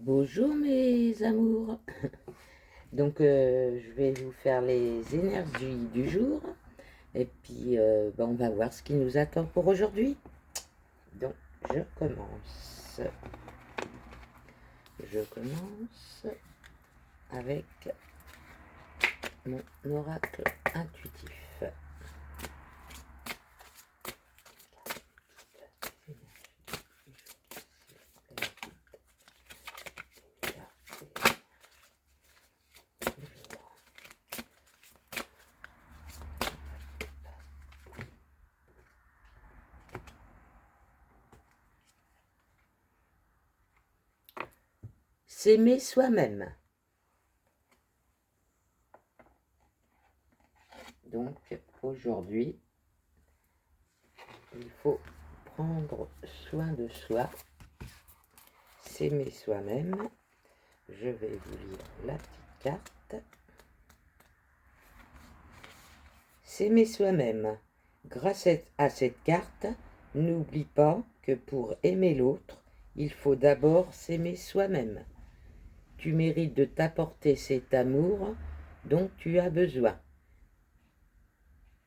Bonjour mes amours. Donc je vais vous faire les énergies du jour et puis on va voir ce qui nous attend pour aujourd'hui. Donc je commence. Je commence avec mon oracle intuitif. S'aimer soi-même. Donc aujourd'hui, il faut prendre soin de soi, s'aimer soi-même. Je vais vous lire la petite carte. S'aimer soi-même. Grâce à cette carte, n'oublie pas que pour aimer l'autre, il faut d'abord s'aimer soi-même. Tu mérites de t'apporter cet amour dont tu as besoin.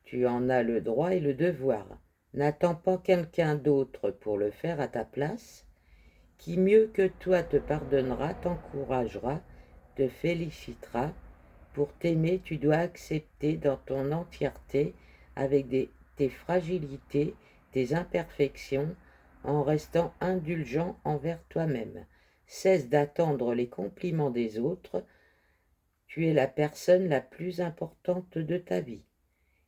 Tu en as le droit et le devoir. N'attends pas quelqu'un d'autre pour le faire à ta place. Qui mieux que toi te pardonnera, t'encouragera, te félicitera. Pour t'aimer, tu dois accepter dans ton entièreté, avec tes fragilités, tes imperfections, en restant indulgent envers toi-même. Cesse d'attendre les compliments des autres. Tu es la personne la plus importante de ta vie.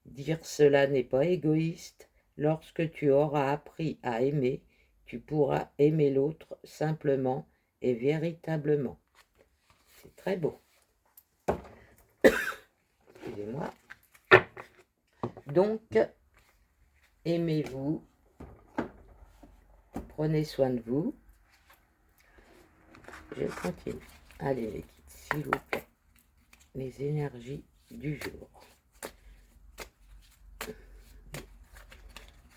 Dire cela n'est pas égoïste. Lorsque tu auras appris à aimer, tu pourras aimer l'autre simplement et véritablement. C'est très beau. Excusez-moi. Donc, aimez-vous, prenez soin de vous. Je continue. Allez les kids, s'il vous plaît. Les énergies du jour.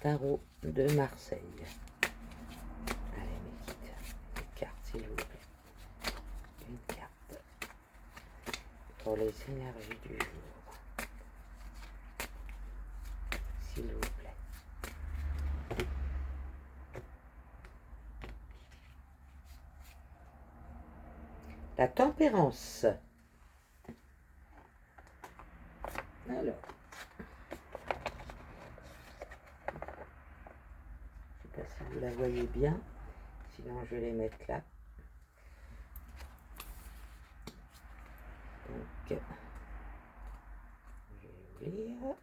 Tarot de Marseille. Allez mes kids, une carte s'il vous plaît. Une carte pour les énergies du jour. S'il vous plaît. La tempérance. Alors, je ne sais pas si vous la voyez bien, sinon je vais les mettre là. Donc, je vais ouvrir.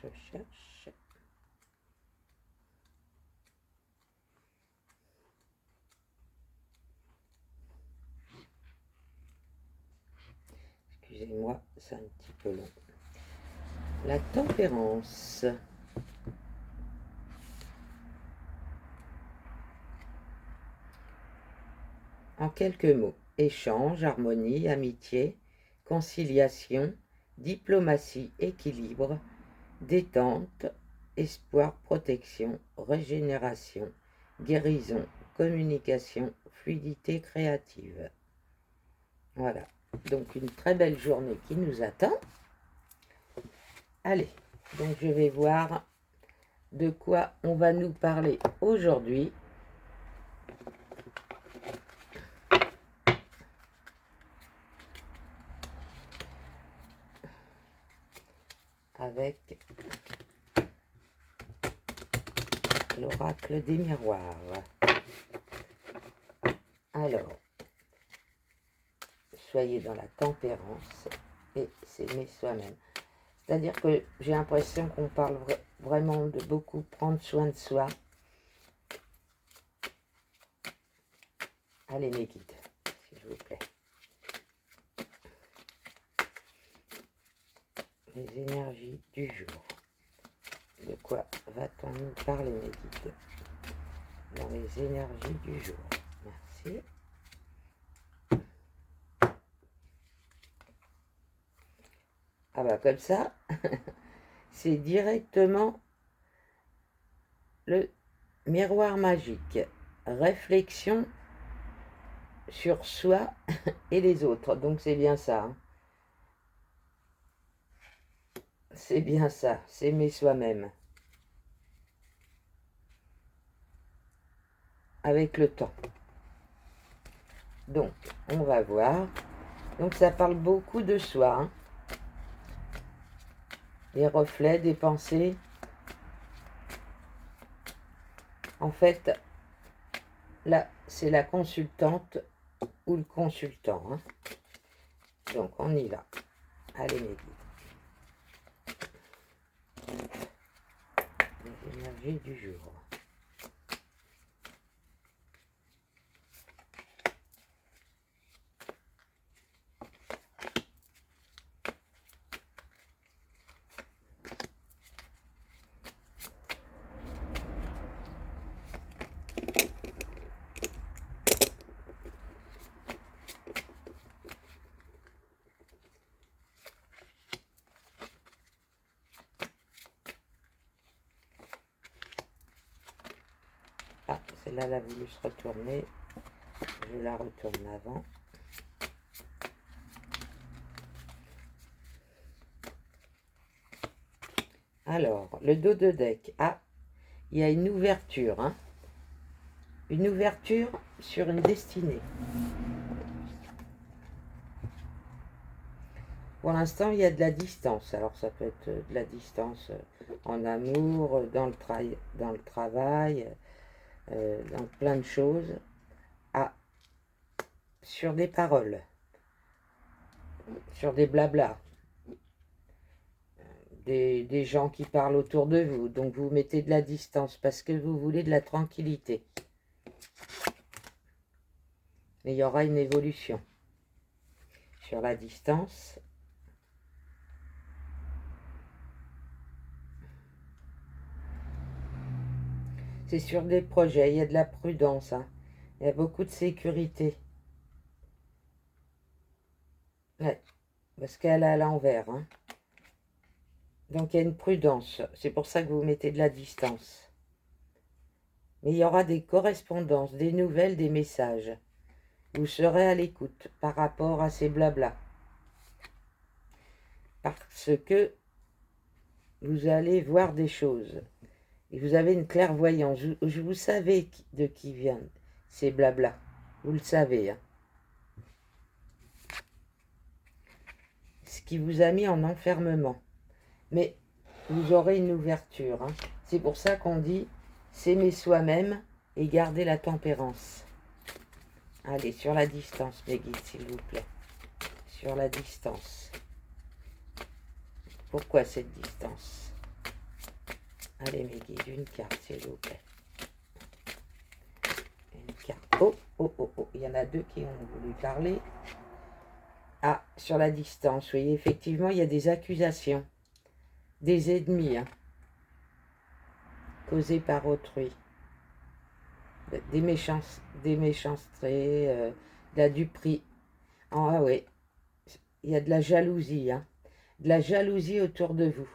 Je cherche. Excusez-moi, c'est un petit peu long. La tempérance. En quelques mots, échange, harmonie, amitié, conciliation, diplomatie, équilibre, détente, espoir, protection, régénération, guérison, communication, fluidité créative. Voilà, donc une très belle journée qui nous attend. Allez, donc je vais voir de quoi on va nous parler aujourd'hui. Avec l'oracle des miroirs. Alors, soyez dans la tempérance et s'aimer soi-même. C'est-à-dire que j'ai l'impression qu'on parle vraiment de beaucoup prendre soin de soi. Allez mes guides, s'il vous plaît. Les énergies du jour. De quoi va-t-on nous parler mes guides? Dans les énergies du jour. Merci. Ah bah comme ça, c'est directement le miroir magique. Réflexion sur soi et les autres. Donc c'est bien ça. Hein. C'est bien ça. S'aimer soi-même. Avec le temps. Donc, on va voir. Donc ça parle beaucoup de soi. Hein. Des reflets, des pensées. En fait, là, c'est la consultante ou le consultant. Hein. Donc, on y va. Allez, mes guides. Les énergies du jour. Ah, celle-là, elle a voulu se retourner. Je la retourne avant. Alors, le dos de deck. Ah, il y a une ouverture. Hein. Une ouverture sur une destinée. Pour l'instant, il y a de la distance. Alors, ça peut être de la distance en amour, dans le travail, dans plein de choses. Ah, sur des paroles, sur des blablas, des gens qui parlent autour de vous. Donc, vous mettez de la distance parce que vous voulez de la tranquillité. Mais il y aura une évolution sur la distance. C'est sur des projets, il y a de la prudence, hein. Il y a beaucoup de sécurité. Ouais, parce qu'elle est à l'envers. Hein. Donc il y a une prudence. C'est pour ça que vous mettez de la distance. Mais il y aura des correspondances, des nouvelles, des messages. Vous serez à l'écoute par rapport à ces blablas. Parce que vous allez voir des choses. Et vous avez une clairvoyance. Vous savez de qui viennent ces blablas. Vous le savez. Hein. Ce qui vous a mis en enfermement. Mais vous aurez une ouverture. Hein. C'est pour ça qu'on dit s'aimer soi-même et garder la tempérance. Allez, sur la distance, mes guides, s'il vous plaît. Sur la distance. Pourquoi cette distance? Allez, mes guides, une carte, s'il vous plaît. Une carte. Oh, oh, oh, oh. Il y en a deux qui ont voulu parler. Ah, sur la distance, oui, effectivement, il y a des accusations. Des ennemis, hein, causés par autrui. Des méchancetés, de la duperie. Ah oui, il y a de la jalousie, hein. De la jalousie autour de vous.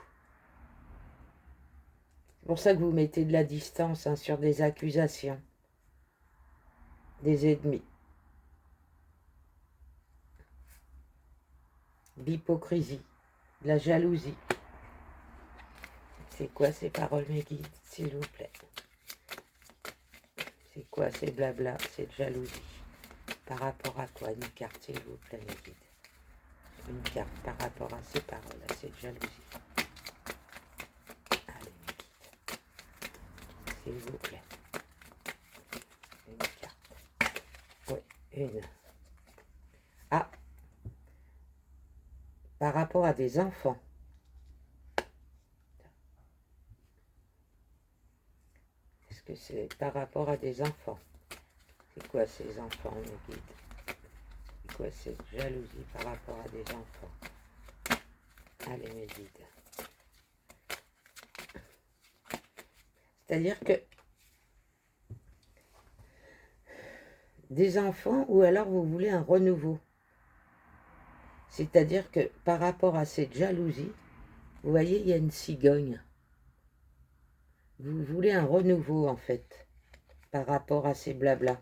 C'est pour ça que vous mettez de la distance, hein, sur des accusations, des ennemis. L'hypocrisie, de la jalousie. C'est quoi ces paroles, mes guides, s'il vous plaît? C'est quoi ces blabla, cette jalousie? Par rapport à quoi? Une carte, s'il vous plaît, mes guides. Une carte par rapport à ces paroles, à cette jalousie. Allez, mes guides. S'il vous plaît. Une carte. Oui, une. Ah, par rapport à des enfants. Est-ce que c'est par rapport à des enfants? C'est quoi ces enfants, mes guides? C'est quoi cette jalousie par rapport à des enfants? Allez, mes guides. C'est-à-dire que des enfants, ou alors vous voulez un renouveau. C'est-à-dire que par rapport à cette jalousie, vous voyez, il y a une cigogne. Vous voulez un renouveau, en fait, par rapport à ces blablas.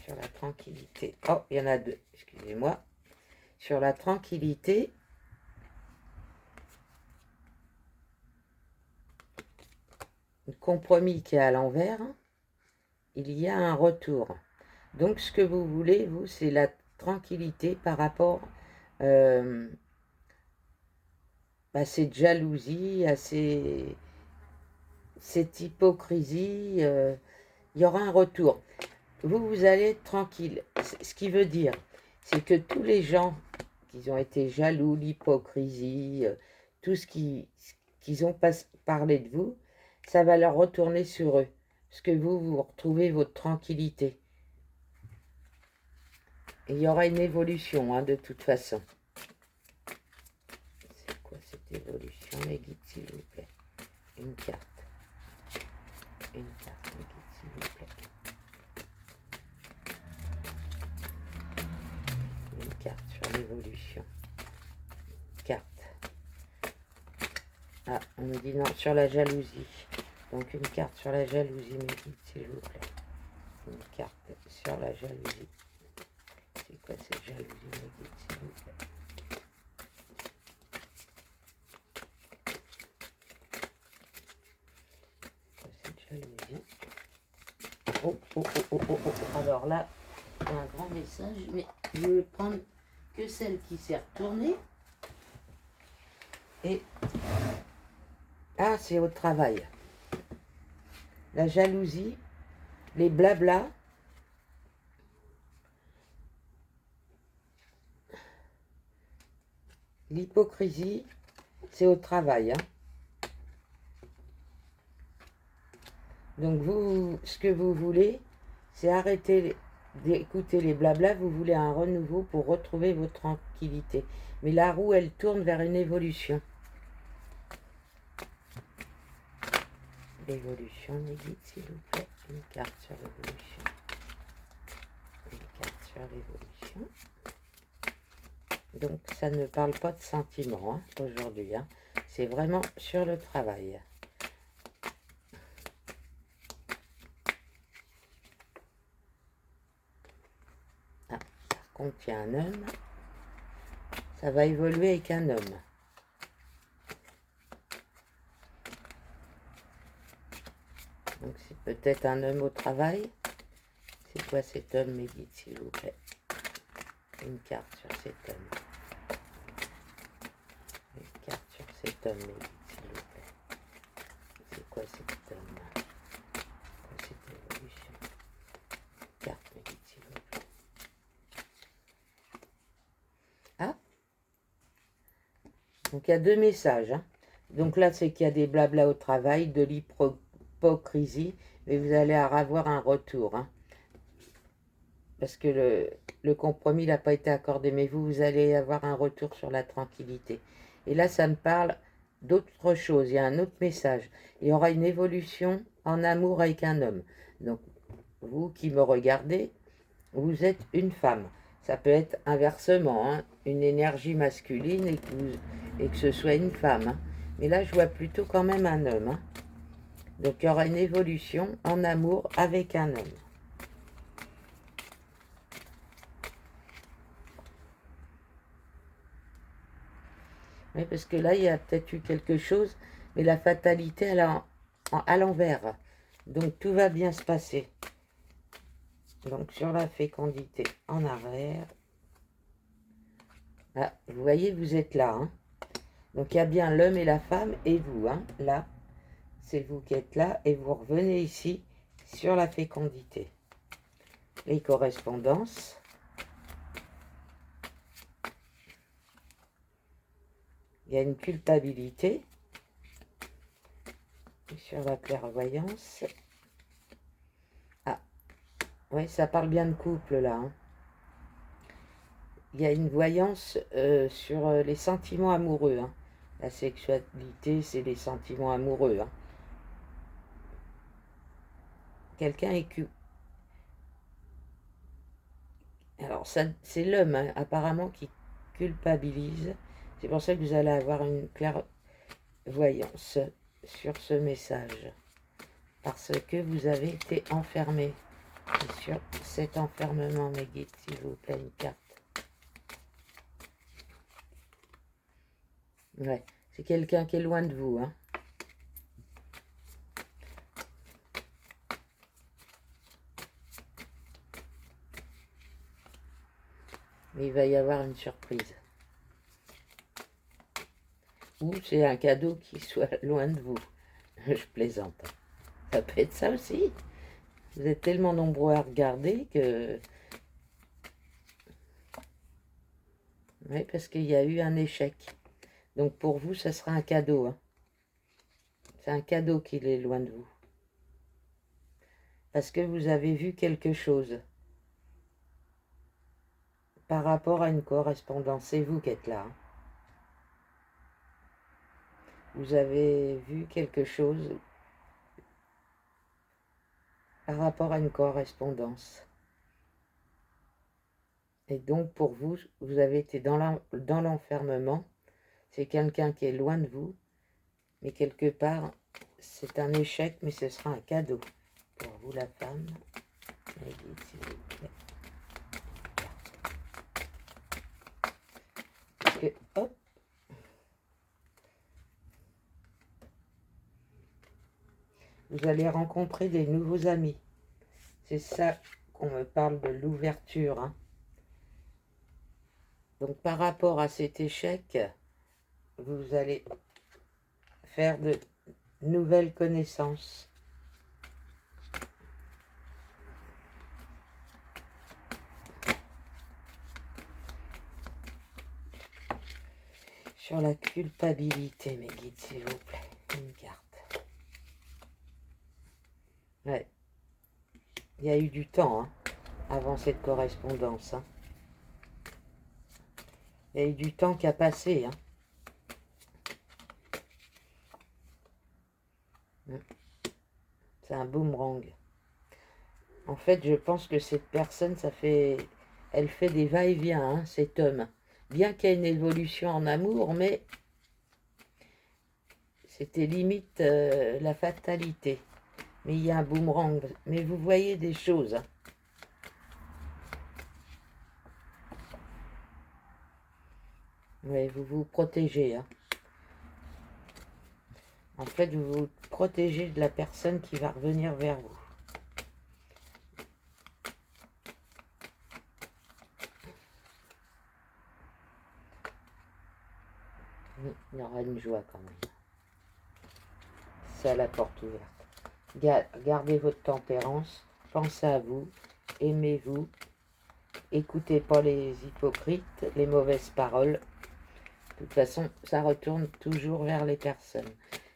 Sur la tranquillité. Oh, il y en a deux, excusez-moi. Sur la tranquillité, le compromis qui est à l'envers, il y a un retour. Donc, ce que vous voulez, vous, c'est la tranquillité par rapport à cette jalousie, à cette hypocrisie. Il y aura un retour. Vous allez être tranquille. Ce qui veut dire, c'est que tous les gens qui ont été jaloux, l'hypocrisie, tout ce qu'ils ont parlé de vous, ça va leur retourner sur eux. Parce que vous retrouvez votre tranquillité. Et il y aura une évolution, de toute façon. C'est quoi cette évolution, les guides, s'il vous plaît? Une carte. Une carte, les guides, s'il vous plaît. Une carte sur l'évolution. Carte. Ah, on me dit non, sur la jalousie. Donc une carte sur la jalousie, mes guides, s'il vous plaît. Une carte sur la jalousie. C'est quoi cette jalousie, mes guides, s'il vous plaît? Cette jalousie. Oh, oh, oh, oh, oh, oh. Alors là, il y a un grand message, mais je vais prendre que celle qui s'est retournée. Et... ah, c'est au travail. La jalousie, les blablas. L'hypocrisie, c'est au travail. Donc vous, ce que vous voulez, c'est arrêter d'écouter les blablas. Vous voulez un renouveau pour retrouver votre tranquillité. Mais la roue, elle tourne vers une évolution. L'évolution, mes guides, s'il vous plaît. Une carte sur l'évolution. Une carte sur l'évolution. Donc, ça ne parle pas de sentiments aujourd'hui. C'est vraiment sur le travail. Ah, par contre, il y a un homme. Ça va évoluer avec un homme. Donc, c'est peut-être un homme au travail. C'est quoi cet homme, mes guides, s'il vous plaît? Une carte sur cet homme. Une carte sur cet homme, mes guides, s'il vous plaît. C'est quoi cet homme? Quoi cette évolution? Carte, mes guides, s'il vous plaît. Ah! Donc il y a deux messages. Donc là, c'est qu'il y a des blabla au travail, de l'hypocrisie, mais vous allez avoir un retour. Parce que le compromis n'a pas été accordé, mais vous allez avoir un retour sur la tranquillité. Et là, ça me parle d'autre chose. Il y a un autre message. Il y aura une évolution en amour avec un homme. Donc, vous qui me regardez, vous êtes une femme. Ça peut être inversement, une énergie masculine et que ce soit une femme. Mais là, je vois plutôt quand même un homme. Donc, il y aura une évolution en amour avec un homme. Oui, parce que là, il y a peut-être eu quelque chose, mais la fatalité, elle est à l'envers. Donc, tout va bien se passer. Donc, sur la fécondité, en arrière. Ah, vous voyez, vous êtes là. Donc, il y a bien l'homme et la femme et vous. Là, c'est vous qui êtes là et vous revenez ici sur la fécondité. Les correspondances. Il y a une culpabilité sur la clairvoyance. Ah, oui, ça parle bien de couple là. Il y a une voyance sur les sentiments amoureux. La sexualité, c'est les sentiments amoureux. Quelqu'un est... Alors, Alors, c'est l'homme, hein, apparemment, qui culpabilise. C'est pour ça que vous allez avoir une clairvoyance sur ce message. Parce que vous avez été enfermé. Et sur cet enfermement, mes guides, s'il vous plaît, une carte. Ouais, c'est quelqu'un qui est loin de vous, hein. Mais il va y avoir une surprise. Ou c'est un cadeau qui soit loin de vous. Je plaisante. Ça peut être ça aussi. Vous êtes tellement nombreux à regarder que... Oui, parce qu'il y a eu un échec. Donc pour vous, ça sera un cadeau, hein. C'est un cadeau qu'il est loin de vous. Parce que vous avez vu quelque chose. Par rapport à une correspondance. C'est vous qui êtes là, hein. Vous avez vu quelque chose par rapport à une correspondance. Et donc pour vous, vous avez été dans l'enfermement. C'est quelqu'un qui est loin de vous. Mais quelque part, c'est un échec, mais ce sera un cadeau. Pour vous, la femme. S'il vous plaît. Parce que, hop. Vous allez rencontrer des nouveaux amis. C'est ça qu'on me parle de l'ouverture, hein. Donc par rapport à cet échec, vous allez faire de nouvelles connaissances. Sur la culpabilité, mes guides, s'il vous plaît. Une carte. Ouais. Il y a eu du temps, hein, avant cette correspondance, hein. Il y a eu du temps qui a passé, hein. C'est un boomerang. En fait, je pense que cette personne, elle fait des va-et-vient, hein, cet homme. Bien qu'il y ait une évolution en amour, mais c'était limite la fatalité. Mais il y a un boomerang. Mais vous voyez des choses, hein. Oui, vous vous protégez, hein. En fait, vous vous protégez de la personne qui va revenir vers vous. Il y aura une joie quand même. C'est à la porte ouverte. Gardez votre tempérance, pensez à vous, aimez-vous, écoutez pas les hypocrites, les mauvaises paroles. De toute façon, ça retourne toujours vers les personnes.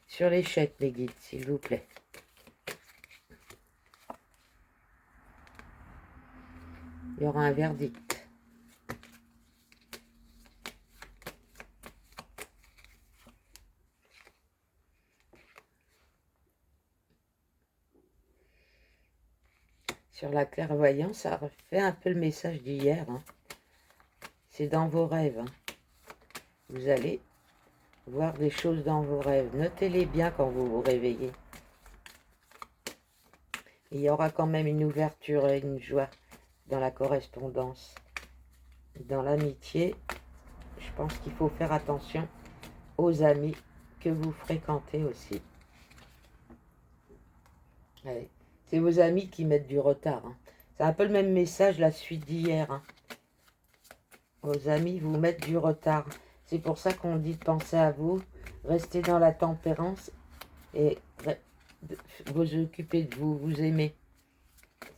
Sur l'échec, mes guides, s'il vous plaît. Il y aura un verdict. Sur la clairvoyance, ça refait un peu le message d'hier, hein. C'est dans vos rêves, hein. Vous allez voir des choses dans vos rêves. Notez-les bien quand vous vous réveillez. Il y aura quand même une ouverture et une joie dans la correspondance. Dans l'amitié, je pense qu'il faut faire attention aux amis que vous fréquentez aussi. Ouais. C'est vos amis qui mettent du retard, hein. C'est un peu le même message, la suite d'hier, hein. Vos amis vous mettent du retard. C'est pour ça qu'on dit de penser à vous, rester dans la tempérance et vous occuper de vous, vous aimer.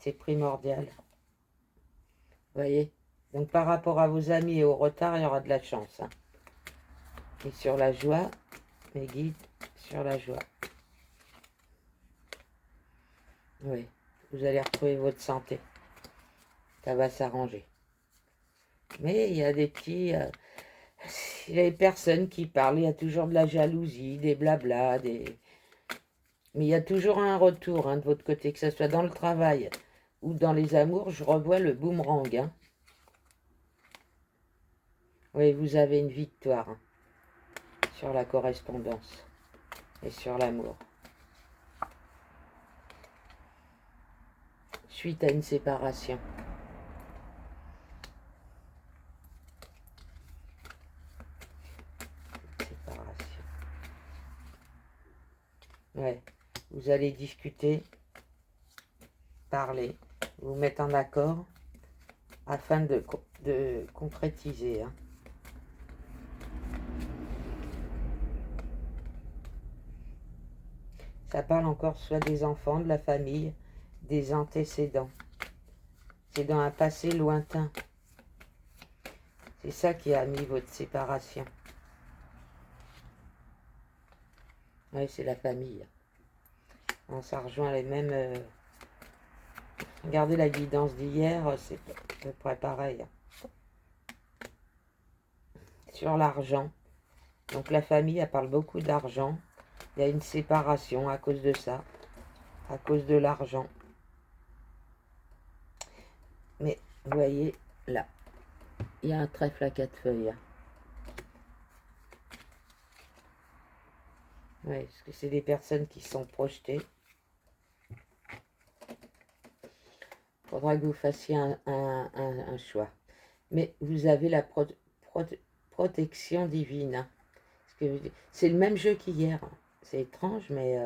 C'est primordial. Vous voyez? Donc par rapport à vos amis et au retard, il y aura de la chance, hein. Et sur la joie, mes guides, sur la joie. Oui, vous allez retrouver votre santé. Ça va s'arranger. Mais il y a des petits... il y a des personnes qui parlent, il y a toujours de la jalousie, des blabla, mais il y a toujours un retour, hein, de votre côté, que ce soit dans le travail ou dans les amours. Je revois le boomerang, hein. Oui, vous avez une victoire hein, sur la correspondance et sur l'amour. Suite à une séparation. Séparation. Ouais, vous allez discuter, parler, vous mettre en accord afin de concrétiser. Hein. Ça parle encore soit des enfants, de la famille, des antécédents. C'est dans un passé lointain. C'est ça qui a mis votre séparation. Oui, c'est la famille. Ça rejoint les mêmes... Regardez la guidance d'hier, c'est à peu près pareil. Sur l'argent. Donc la famille, elle parle beaucoup d'argent. Il y a une séparation à cause de ça. À cause de l'argent. Mais vous voyez, là, il y a un trèfle à 4 feuilles. Oui, parce que c'est des personnes qui sont projetées. Il faudra que vous fassiez un choix. Mais vous avez la protection divine. Hein. C'est le même jeu qu'hier. C'est étrange, mais...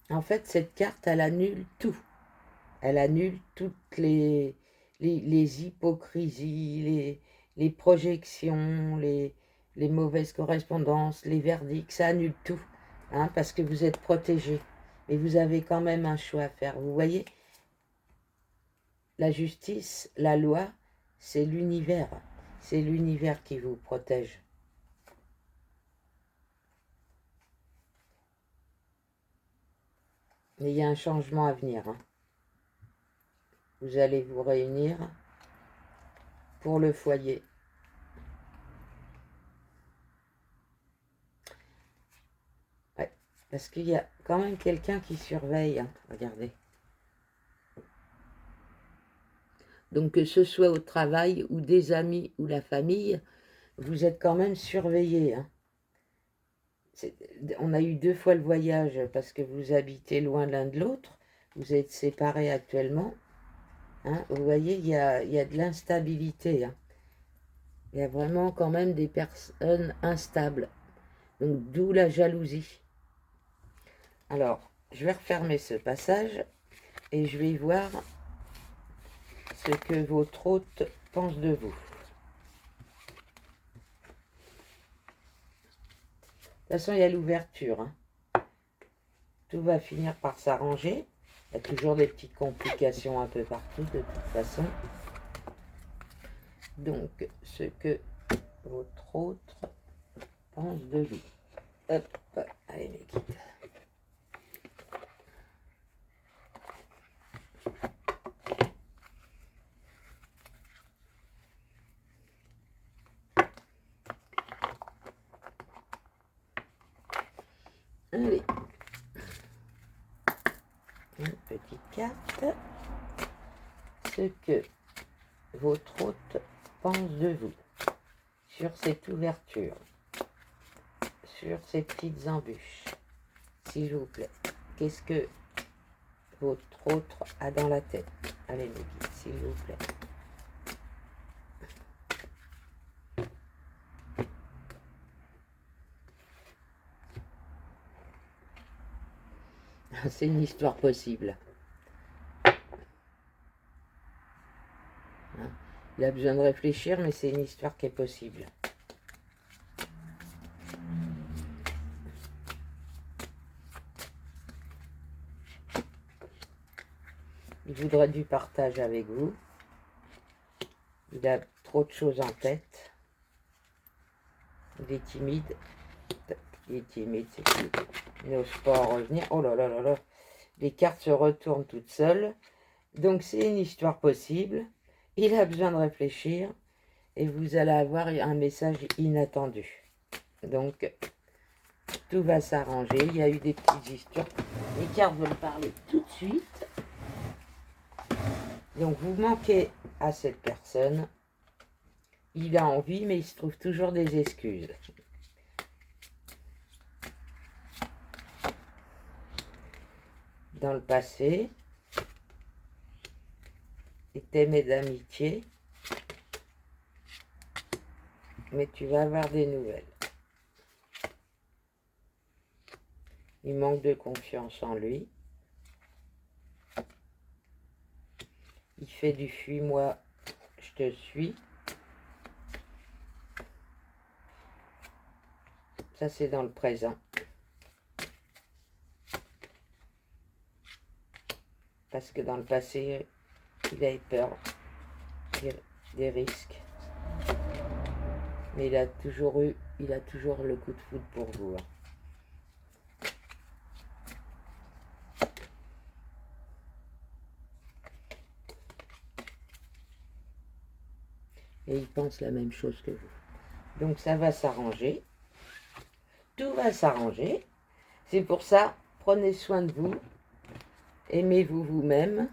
En fait, cette carte, elle annule tout. Elle annule toutes les hypocrisies, les projections, les mauvaises correspondances, les verdicts. Ça annule tout. Hein, parce que vous êtes protégé. Mais vous avez quand même un choix à faire. Vous voyez, la justice, la loi, c'est l'univers. C'est l'univers qui vous protège. Mais il y a un changement à venir. Hein. Vous allez vous réunir pour le foyer. Ouais, parce qu'il y a quand même quelqu'un qui surveille. Hein. Regardez. Donc que ce soit au travail ou des amis ou la famille, vous êtes quand même surveillé. Hein. On a eu 2 fois le voyage parce que vous habitez loin l'un de l'autre. Vous êtes séparés actuellement. Hein. Vous voyez, il y a de l'instabilité. Hein. Il y a vraiment quand même des personnes instables. Donc d'où la jalousie. Alors, je vais refermer ce passage et je vais voir ce que votre hôte pense de vous. De toute façon, il y a l'ouverture. Hein. Tout va finir par s'arranger. Il y a toujours des petites complications un peu partout, de toute façon. Donc, ce que votre hôte pense de vous. Hop, allez mes guides. Allez. Une petite carte. Ce que votre hôte pense de vous. Sur cette ouverture. Sur ces petites embûches. S'il vous plaît. Qu'est-ce que votre hôte a dans la tête? Allez mes guides, s'il vous plaît. C'est une histoire possible. Il a besoin de réfléchir, mais c'est une histoire qui est possible. Il voudrait du partage avec vous. Il a trop de choses en tête. Il est timide. Il est timide, c'est tout. Il n'ose pas en revenir. Oh là là là là. Les cartes se retournent toutes seules. Donc c'est une histoire possible. Il a besoin de réfléchir. Et vous allez avoir un message inattendu. Donc tout va s'arranger. Il y a eu des petites histoires. Les cartes veulent parler tout de suite. Donc vous manquez à cette personne, il a envie mais il se trouve toujours des excuses. Dans le passé, il t'aimait d'amitié, mais tu vas avoir des nouvelles. Il manque de confiance en lui. Il fait du fuis-moi, je te suis. Ça, c'est dans le présent. Parce que dans le passé, il a eu peur des risques. Mais il a toujours le coup de foudre pour vous. Et il pense la même chose que vous. Donc ça va s'arranger. Tout va s'arranger. C'est pour ça, prenez soin de vous. Aimez-vous vous-même.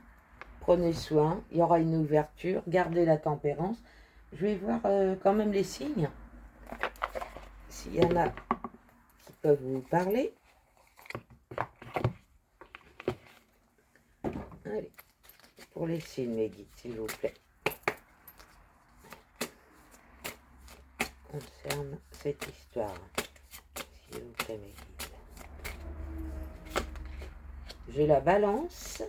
Prenez soin. Il y aura une ouverture. Gardez la tempérance. Je vais voir quand même les signes. S'il y en a qui peuvent vous parler. Allez. Pour les signes, mes guides, s'il vous plaît. Concerne cette histoire. S'il vous plaît, mes guides. J'ai la balance,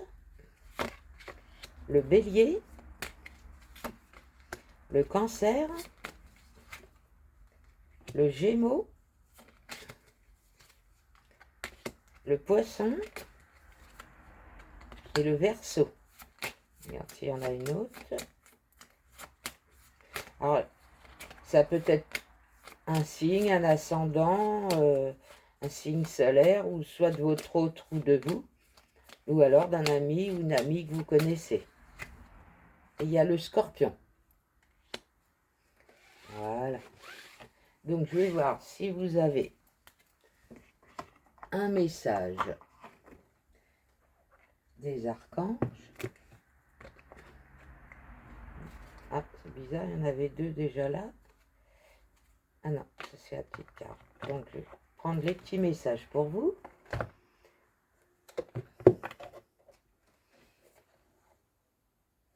le bélier, le cancer, le gémeaux, le poisson et le verseau. Regarde s'il y en a une autre. Alors, ça peut être un signe, un ascendant, un signe solaire, ou soit de votre autre ou de vous, ou alors d'un ami ou une amie que vous connaissez. Et il y a le scorpion. Voilà. Donc, je vais voir si vous avez un message des archanges. Ah, c'est bizarre, il y en avait deux déjà là. Ah non, ça c'est la petite carte. Donc, je vais prendre les petits messages pour vous.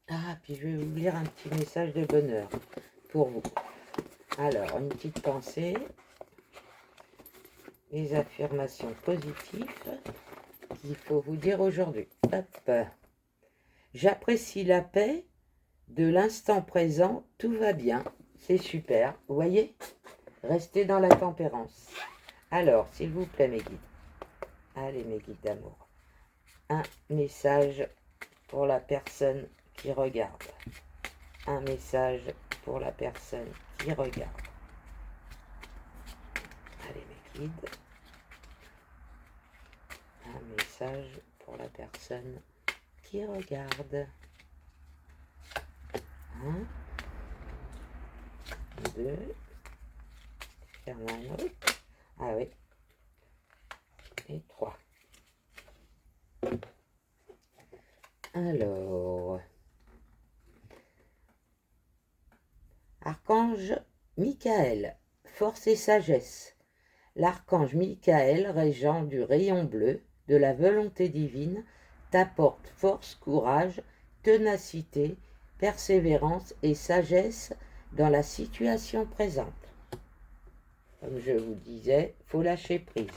Ah, puis je vais vous lire un petit message de bonheur pour vous. Alors, une petite pensée. Les affirmations positives qu'il faut vous dire aujourd'hui. Hop. J'apprécie la paix de l'instant présent. Tout va bien. C'est super. Vous voyez? Restez dans la tempérance. Alors, s'il vous plaît, mes guides. Allez, mes guides d'amour. Un message pour la personne qui regarde. Un message pour la personne qui regarde. Allez, mes guides. Un message pour la personne qui regarde. 1, 2, il y en a un autre. Ah oui. Et 3. Alors, Archange Michael, force et sagesse. L'archange Michael, régent du rayon bleu de la volonté divine, t'apporte force, courage, ténacité, persévérance et sagesse dans la situation présente. Comme je vous disais, il faut lâcher prise,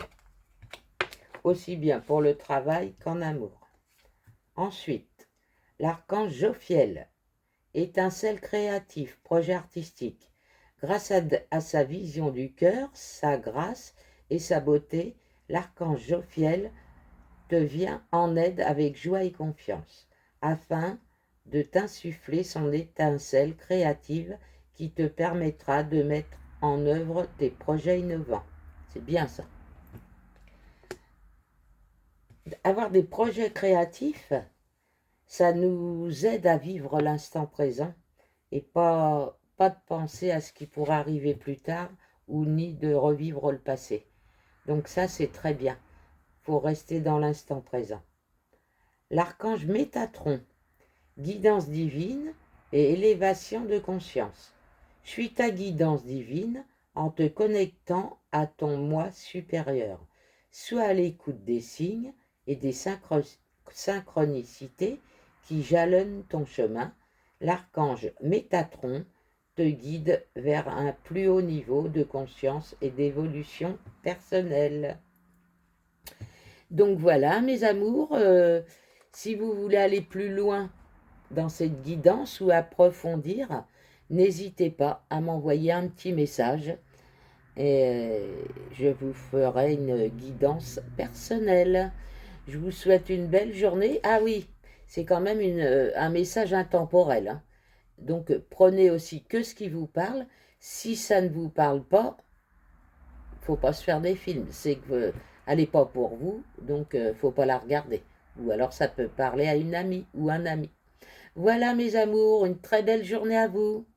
aussi bien pour le travail qu'en amour. Ensuite, l'archange Jophiel, étincelle créative, projet artistique. Grâce à sa vision du cœur, sa grâce et sa beauté, l'archange Jophiel te vient en aide avec joie et confiance, afin de t'insuffler son étincelle créative qui te permettra de mettre en œuvre des projets innovants. C'est bien ça. Avoir des projets créatifs, ça nous aide à vivre l'instant présent et pas de penser à ce qui pourra arriver plus tard ou ni de revivre le passé. Donc ça, c'est très bien. Il faut rester dans l'instant présent. L'archange Métatron, guidance divine et élévation de conscience. Suis ta guidance divine en te connectant à ton moi supérieur. Sois à l'écoute des signes et des synchronicités qui jalonnent ton chemin. L'archange Métatron te guide vers un plus haut niveau de conscience et d'évolution personnelle. Donc voilà, mes amours, si vous voulez aller plus loin dans cette guidance ou approfondir, n'hésitez pas à m'envoyer un petit message et je vous ferai une guidance personnelle. Je vous souhaite une belle journée. Ah oui, c'est quand même un message intemporel, hein. Donc prenez aussi que ce qui vous parle. Si ça ne vous parle pas, faut pas se faire des films. C'est que elle n'est pas pour vous, donc faut pas la regarder. Ou alors ça peut parler à une amie ou un ami. Voilà mes amours, une très belle journée à vous.